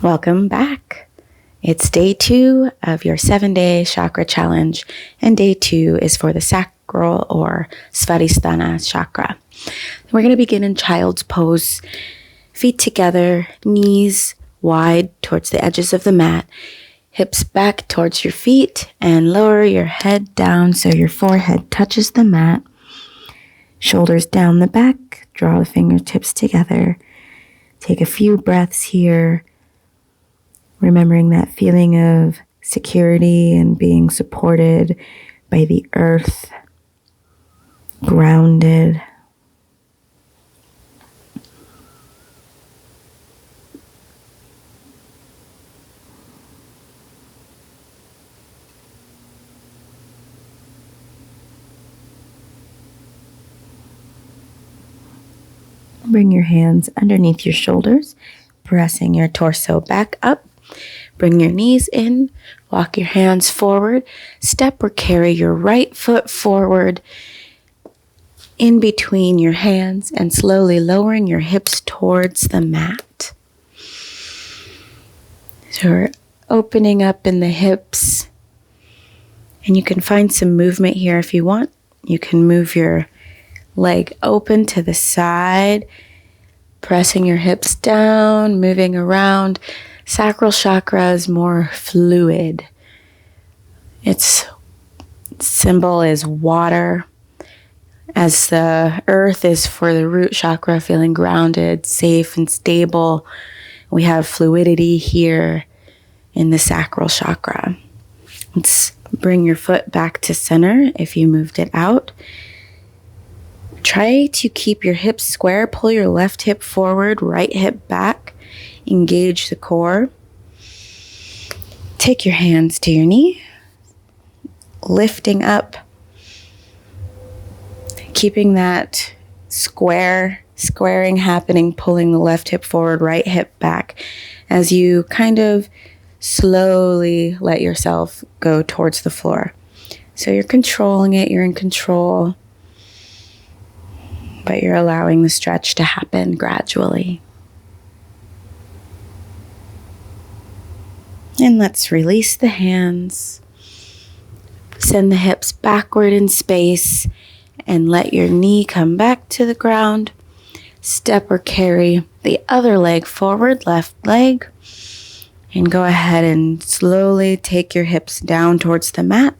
Welcome back. It's day 2 of your 7-day chakra challenge, and day 2 is for the sacral or Svadhisthana chakra. We're going to begin in child's pose, feet together, knees wide towards the edges of the mat, hips back towards your feet, and lower your head down so your forehead touches the mat. Shoulders down the back, draw the fingertips together. Take a few breaths here, remembering that feeling of security and being supported by the earth, grounded. Bring your hands underneath your shoulders, pressing your torso back up. Bring your knees in, walk your hands forward, step or carry your right foot forward in between your hands and slowly lowering your hips towards the mat. So we're opening up in the hips, and you can find some movement here if you want. You can move your leg open to the side, pressing your hips down, moving around. Sacral chakra is more fluid. Its symbol is water, as the earth is for the root chakra, feeling grounded, safe, and stable. We have fluidity here in the sacral chakra. Let's bring your foot back to center if you moved it out. Try to keep your hips square. Pull your left hip forward, right hip back. Engage the core. Take your hands to your knee, lifting up, keeping that squaring happening, pulling the left hip forward, right hip back as you kind of slowly let yourself go towards the floor. So you're controlling it, you're in control, but you're allowing the stretch to happen gradually. And let's release the hands. Send the hips backward in space and let your knee come back to the ground. Step or carry the other leg forward, left leg. And go ahead and slowly take your hips down towards the mat.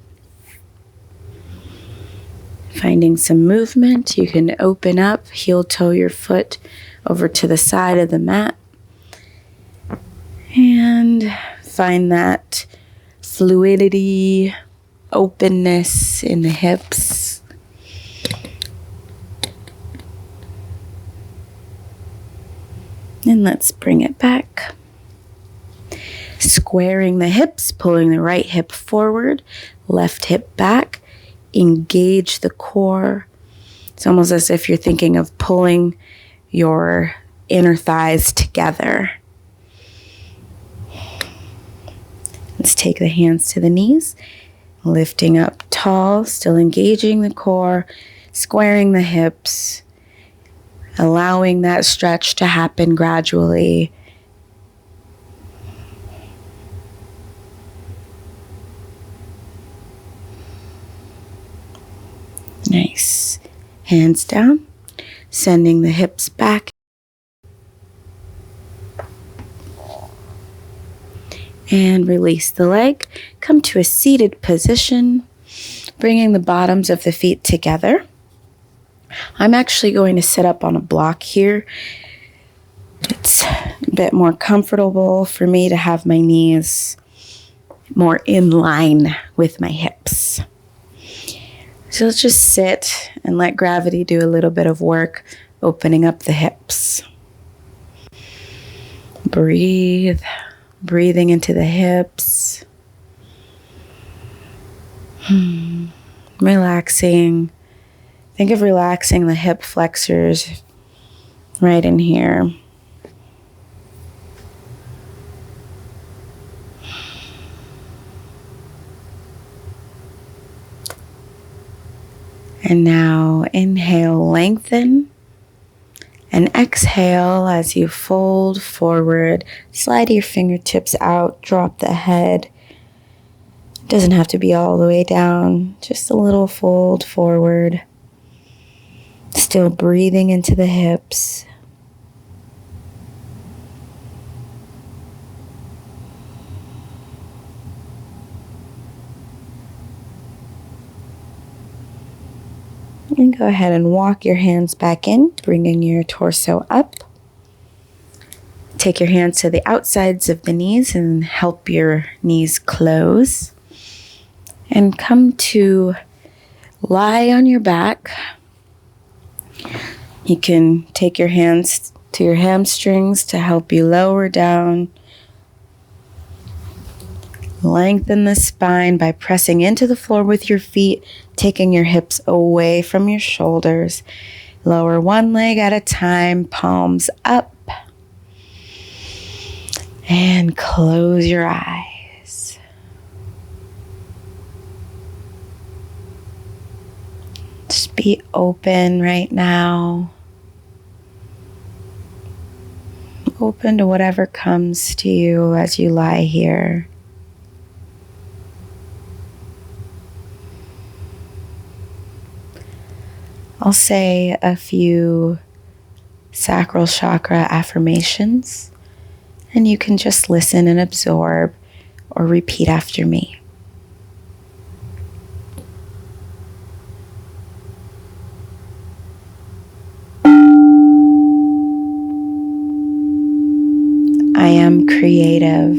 Finding some movement, you can open up, heel toe your foot over to the side of the mat. And find that fluidity, openness in the hips. And let's bring it back. Squaring the hips, pulling the right hip forward, left hip back. Engage the core. It's almost as if you're thinking of pulling your inner thighs together. Let's take the hands to the knees, lifting up tall, still engaging the core, squaring the hips, allowing that stretch to happen gradually. Nice. Hands down, sending the hips back. And release the leg. Come to a seated position, bringing the bottoms of the feet together. I'm actually going to sit up on a block here. It's a bit more comfortable for me to have my knees more in line with my hips. So let's just sit and let gravity do a little bit of work, opening up the hips. Breathe. Breathing into the hips. Relaxing. Think of relaxing the hip flexors right in here. And now inhale, lengthen. And exhale as you fold forward, slide your fingertips out, drop the head. It doesn't have to be all the way down, just a little fold forward. Still breathing into the hips. And go ahead and walk your hands back in, bringing your torso up. Take your hands to the outsides of the knees and help your knees close. And come to lie on your back. You can take your hands to your hamstrings to help you lower down. Lengthen the spine by pressing into the floor with your feet, taking your hips away from your shoulders. Lower one leg at a time, palms up. And close your eyes. Just be open right now. Open to whatever comes to you as you lie here. I'll say a few sacral chakra affirmations, and you can just listen and absorb or repeat after me. I am creative.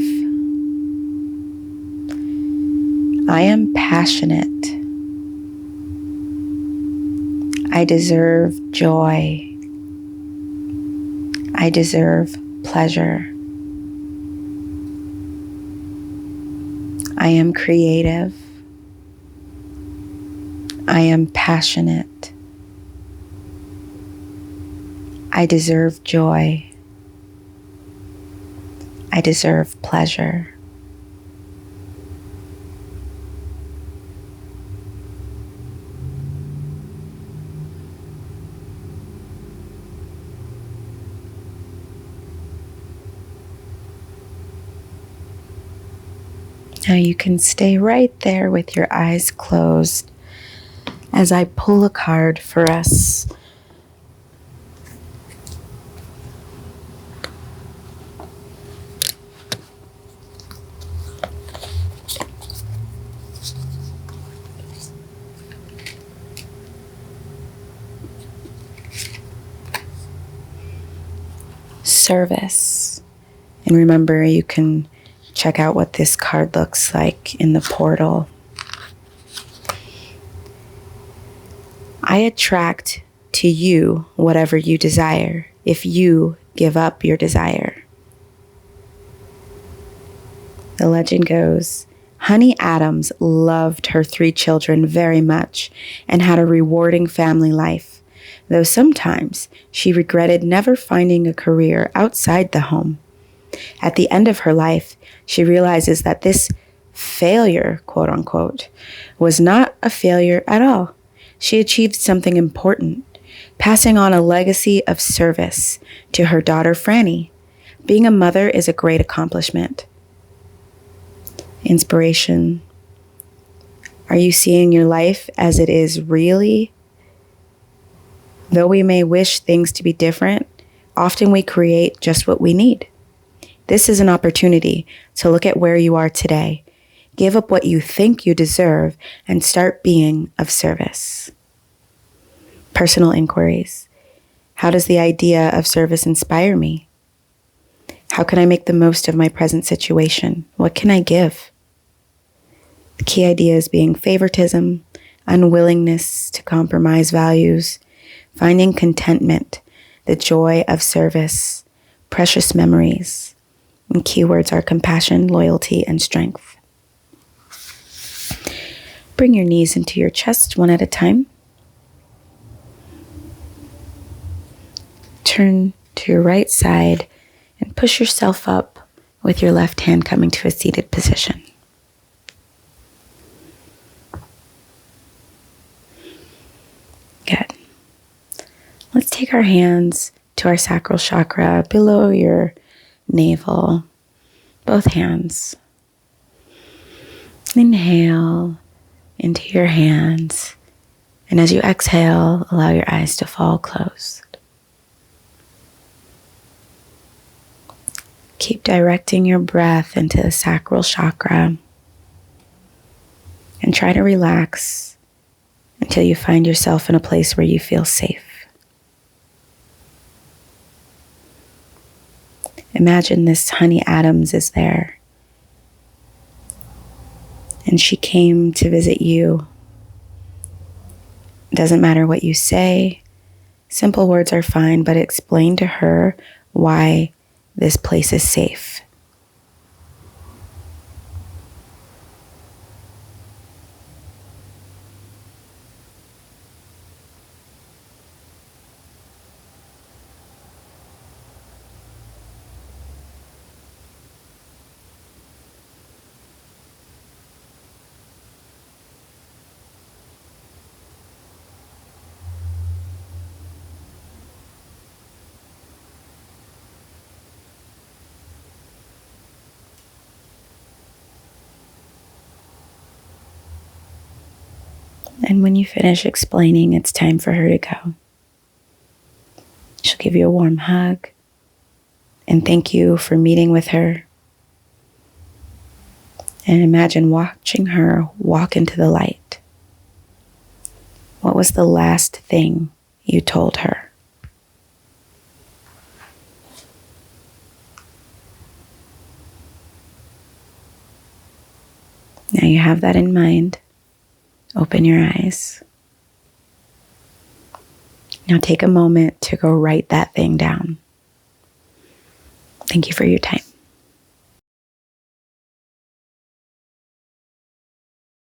I am passionate. I deserve joy. I deserve pleasure. I am creative. I am passionate. I deserve joy. I deserve pleasure. Now you can stay right there with your eyes closed as I pull a card for us. Service. And remember, you can check out what this card looks like in the portal. I attract to you whatever you desire if you give up your desire. The legend goes, Honey Adams loved her 3 children very much and had a rewarding family life, though sometimes she regretted never finding a career outside the home. At the end of her life, she realizes that this failure, quote unquote, was not a failure at all. She achieved something important, passing on a legacy of service to her daughter Franny. Being a mother is a great accomplishment. Inspiration. Are you seeing your life as it is really? Though we may wish things to be different, often we create just what we need. This is an opportunity to look at where you are today, give up what you think you deserve, and start being of service. Personal inquiries. How does the idea of service inspire me? How can I make the most of my present situation? What can I give? The key ideas being favoritism, unwillingness to compromise values, finding contentment, the joy of service, precious memories, and keywords are compassion, loyalty, and strength. Bring your knees into your chest one at a time. Turn to your right side and push yourself up with your left hand coming to a seated position. Good. Let's take our hands to our sacral chakra below your navel, both hands. Inhale into your hands, and as you exhale, allow your eyes to fall closed. Keep directing your breath into the sacral chakra and try to relax until you find yourself in a place where you feel safe. Imagine this Honey Adams is there, and she came to visit you. It doesn't matter what you say. Simple words are fine, but explain to her why this place is safe. And when you finish explaining, it's time for her to go. She'll give you a warm hug and thank you for meeting with her. And imagine watching her walk into the light. What was the last thing you told her? Now you have that in mind. Open your eyes. Now take a moment to go write that thing down. Thank you for your time.